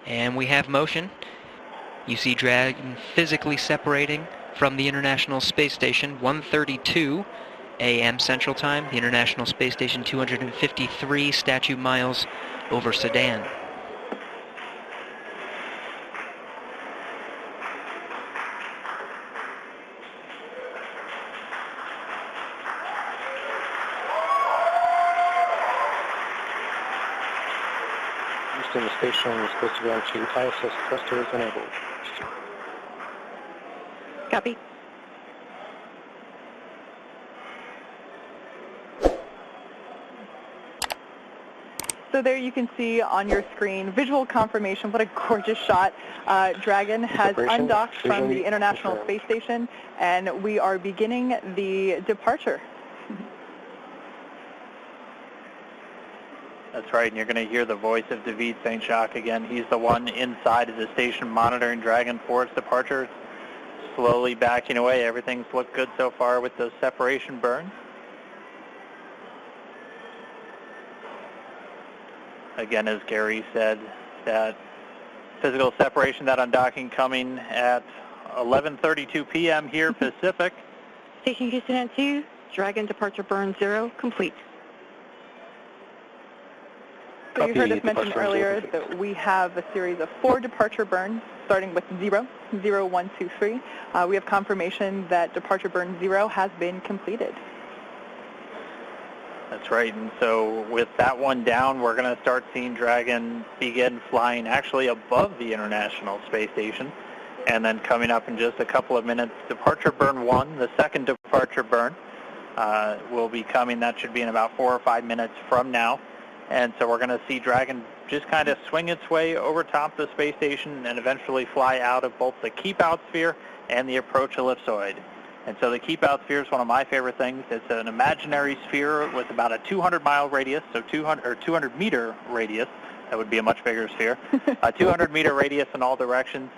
And we have motion. You see Dragon physically separating from the International Space Station, 1:32 a.m. Central Time. The International Space Station, 253 statute miles over Sudan. Houston, the station is supposed to be on to ISS thrusters enabled. Copy. So there you can see on your screen visual confirmation. What a gorgeous shot. Dragon has undocked from the International Space Station, and we are beginning the departure. That's right, and you're going to hear the voice of David St. Jacques again. He's the one inside of the station monitoring Dragon for its departure. It's slowly backing away. Everything's looked good so far with those separation burns. Again, as Gary said, that physical separation, that undocking coming at 11:32 p.m. here Pacific. Station Houston at 2, Dragon departure burn 0, complete. So you heard us mention earlier that we have a series of 4 departure burns, starting with 0, 0, 1, 2, 3. We have confirmation that departure burn 0 has been completed. That's right, and so with that one down, we're going to start seeing Dragon begin flying actually above the International Space Station, and then coming up in just a couple of minutes, departure burn 1, the second departure burn, will be coming. That should be in about 4 or 5 minutes from now. And so we're going to see Dragon just kind of swing its way over top the space station and eventually fly out of both the keep-out sphere and the approach ellipsoid. And so the keep-out sphere is one of my favorite things. It's an imaginary sphere with about a 200-mile radius, so 200-meter radius. That would be a much bigger sphere. A 200-meter radius in all directions.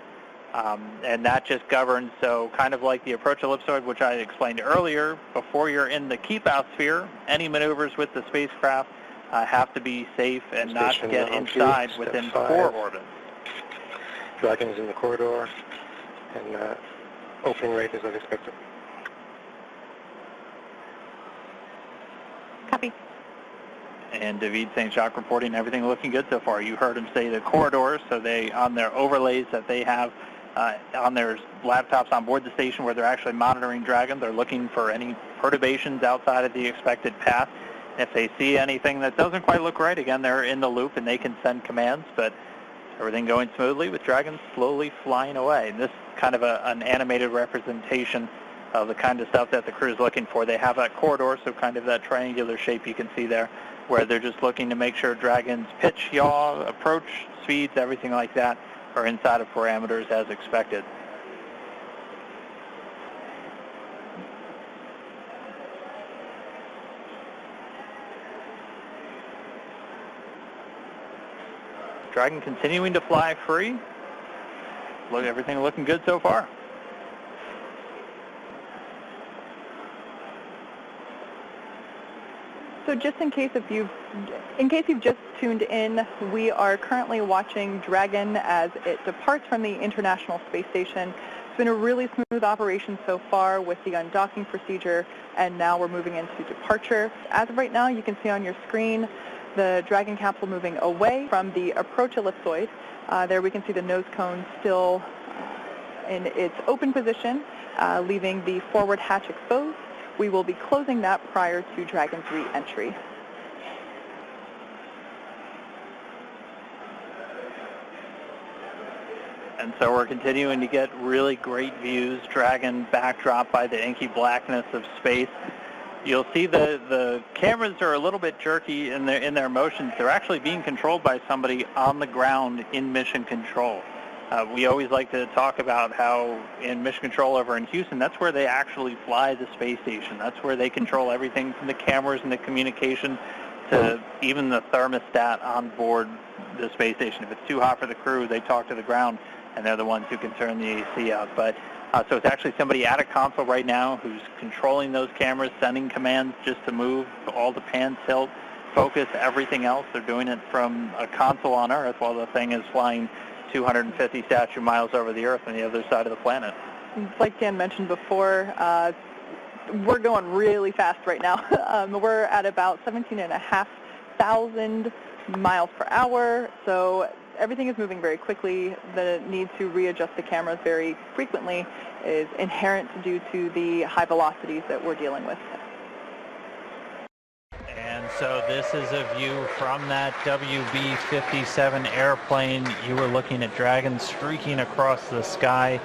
And that just governs, so kind of like the approach ellipsoid, which I explained earlier, before you're in the keep-out sphere, any maneuvers with the spacecraft have to be safe and not get inside within 4 orbits. Dragon is in the corridor, and opening rate is as expected. Copy. And David St. Jacques reporting everything looking good so far. You heard him say the corridors, so they, on their overlays that they have on their laptops on board the station where they're actually monitoring Dragon, they're looking for any perturbations outside of the expected path. If they see anything that doesn't quite look right, again, they're in the loop and they can send commands, but everything going smoothly with Dragon slowly flying away. And this is kind of an animated representation of the kind of stuff that the crew is looking for. They have that corridor, so kind of that triangular shape you can see there, where they're just looking to make sure Dragon's pitch, yaw, approach, speeds, everything like that are inside of parameters as expected. Dragon continuing to fly free. Look, everything looking good so far. So just in case you've just tuned in, we are currently watching Dragon as it departs from the International Space Station. It's been a really smooth operation so far with the undocking procedure, and now we're moving into departure. As of right now, you can see on your screen the Dragon capsule moving away from the approach ellipsoid. There we can see the nose cone still in its open position, leaving the forward hatch exposed. We will be closing that prior to Dragon's re-entry. And so we're continuing to get really great views. Dragon backdrop by the inky blackness of space. You'll see the cameras are a little bit jerky in their motions. They're actually being controlled by somebody on the ground in mission control. We always like to talk about how in mission control over in Houston, that's where they actually fly the space station. That's where they control everything from the cameras and the communication to even the thermostat on board the space station. If it's too hot for the crew, they talk to the ground, and they're the ones who can turn the AC out. But so it's actually somebody at a console right now who's controlling those cameras, sending commands just to move all the pan, tilt, focus, everything else. They're doing it from a console on Earth while the thing is flying 250 statute miles over the Earth on the other side of the planet. Like Dan mentioned before, we're going really fast right now. We're at about 17,500 miles per hour, so everything is moving very quickly. The need to readjust the cameras very frequently is inherent due to the high velocities that we're dealing with. And so this is a view from that WB-57 airplane. You were looking at Dragon streaking across the sky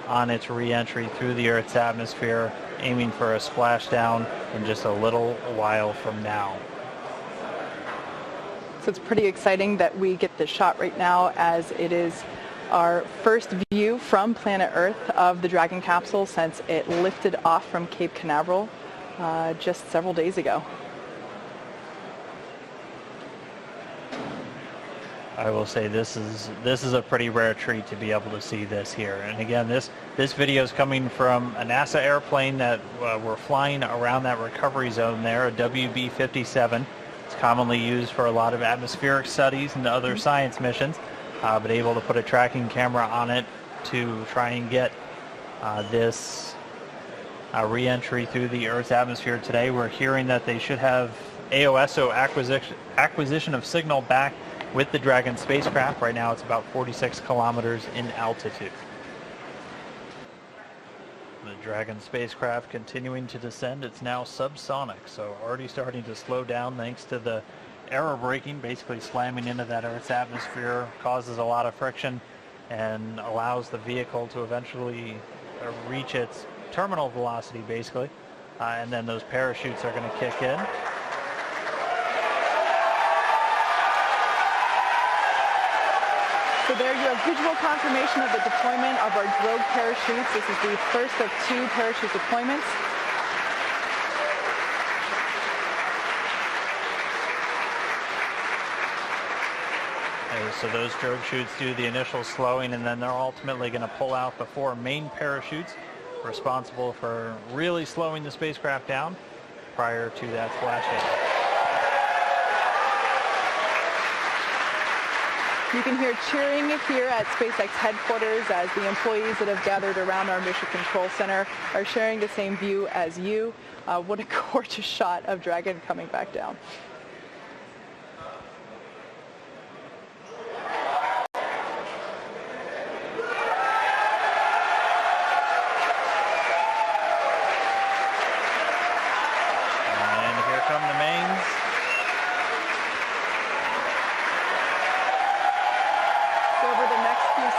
on its re-entry through the Earth's atmosphere, aiming for a splashdown in just a little while from now. So it's pretty exciting that we get this shot right now, as it is our first view from planet Earth of the Dragon capsule since it lifted off from Cape Canaveral just several days ago. I will say this is a pretty rare treat to be able to see this here. And again, this video is coming from a NASA airplane that we're flying around that recovery zone there, a WB-57. It's commonly used for a lot of atmospheric studies and other science missions, but able to put a tracking camera on it to try and get this re-entry through the Earth's atmosphere today. We're hearing that they should have AOSO acquisition of signal back with the Dragon spacecraft. Right now it's about 46 kilometers in altitude. The Dragon spacecraft continuing to descend. It's now subsonic, so already starting to slow down thanks to the aero braking, basically slamming into that Earth's atmosphere, causes a lot of friction and allows the vehicle to eventually reach its terminal velocity, basically. And then those parachutes are going to kick in. So there you have visual confirmation of the deployment of our drogue parachutes. This is the first of 2 parachute deployments. So those drogue chutes do the initial slowing, and then they're ultimately going to pull out the 4 main parachutes responsible for really slowing the spacecraft down prior to that splashdown. You can hear cheering here at SpaceX headquarters as the employees that have gathered around our Mission Control Center are sharing the same view as you. What a gorgeous shot of Dragon coming back down. And here come the mains.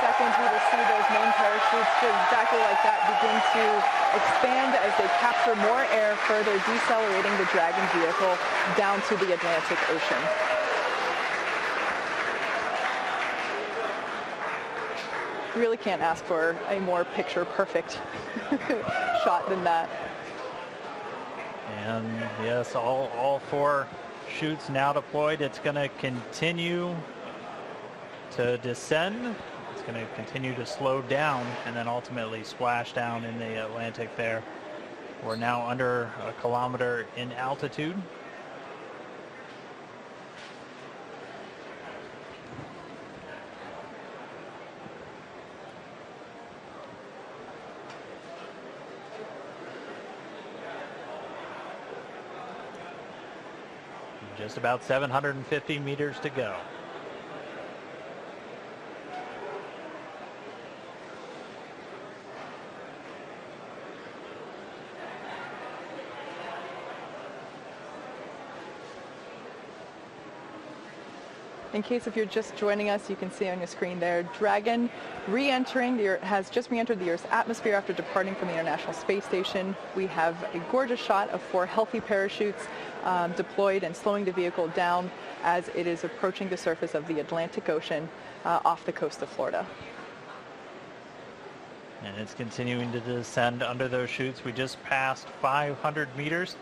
Seconds, we will see those main parachutes exactly like that begin to expand as they capture more air, further decelerating the Dragon vehicle down to the Atlantic Ocean. Really can't ask for a more picture-perfect shot than that. And yes, all 4 chutes now deployed. It's going to continue to descend. It's going to continue to slow down and then ultimately splash down in the Atlantic there. We're now under 1 kilometer in altitude. Just about 750 meters to go. In case if you're just joining us, you can see on your screen there, Dragon has just re-entered the Earth's atmosphere after departing from the International Space Station. We have a gorgeous shot of 4 healthy parachutes deployed and slowing the vehicle down as it is approaching the surface of the Atlantic Ocean off the coast of Florida. And it's continuing to descend under those chutes. We just passed 500 meters.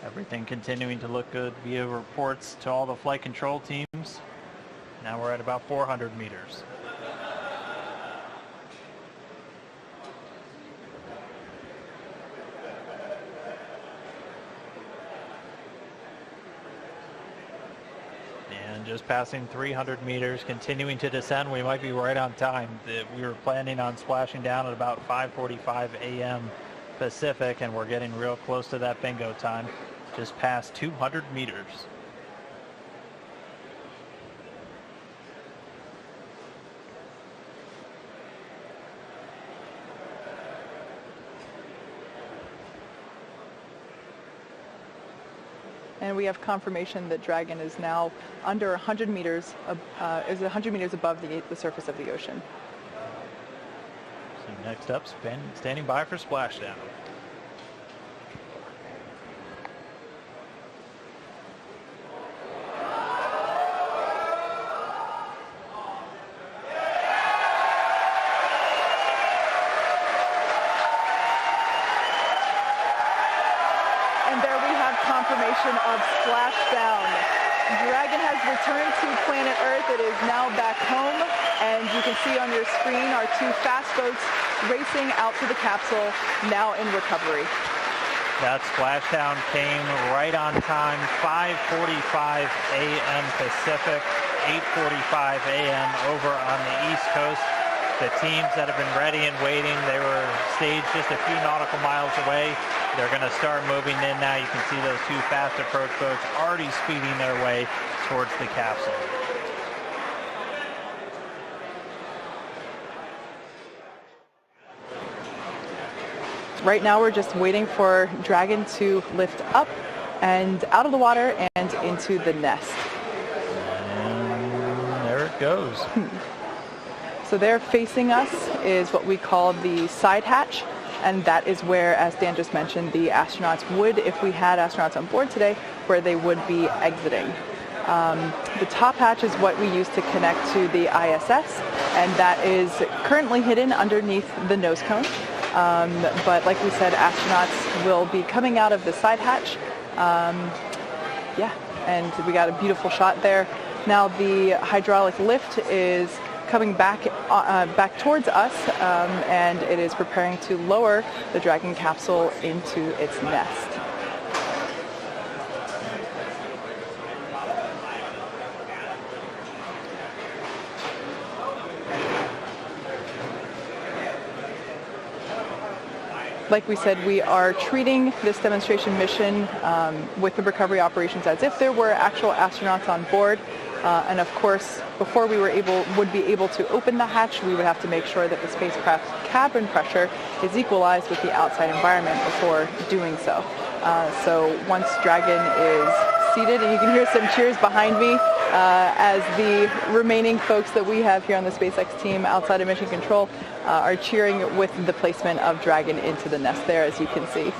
Everything continuing to look good via reports to all the flight control teams. Now we're at about 400 meters. And just passing 300 meters, continuing to descend. We might be right on time. We were planning on splashing down at about 5:45 a.m. Pacific, and we're getting real close to that bingo time. Just past 200 meters. And we have confirmation that Dragon is now under 100 meters, is 100 meters above the surface of the ocean. So next up, standing by for splashdown. Confirmation of splashdown. Dragon has returned to planet Earth. It is now back home, and you can see on your screen our two fast boats racing out to the capsule, now in recovery. That splashdown came right on time, 5:45 a.m. Pacific, 8:45 a.m. over on the East Coast. The teams that have been ready and waiting, they were staged just a few nautical miles away. They're going to start moving in now. You can see those two fast approach boats already speeding their way towards the capsule. Right now we're just waiting for Dragon to lift up and out of the water and into the nest. And there it goes. So there facing us is what we call the side hatch. And that is where, as Dan just mentioned, the astronauts would, if we had astronauts on board today, where they would be exiting. The top hatch is what we use to connect to the ISS, and that is currently hidden underneath the nose cone. But like we said, astronauts will be coming out of the side hatch. Yeah, and we got a beautiful shot there. Now the hydraulic lift is coming back towards us, and it is preparing to lower the Dragon capsule into its nest. Like we said, we are treating this demonstration mission with the recovery operations as if there were actual astronauts on board. And of course, before we would be able to open the hatch, we would have to make sure that the spacecraft's cabin pressure is equalized with the outside environment before doing so. So once Dragon is seated, and you can hear some cheers behind me as the remaining folks that we have here on the SpaceX team outside of Mission Control are cheering with the placement of Dragon into the nest there, as you can see.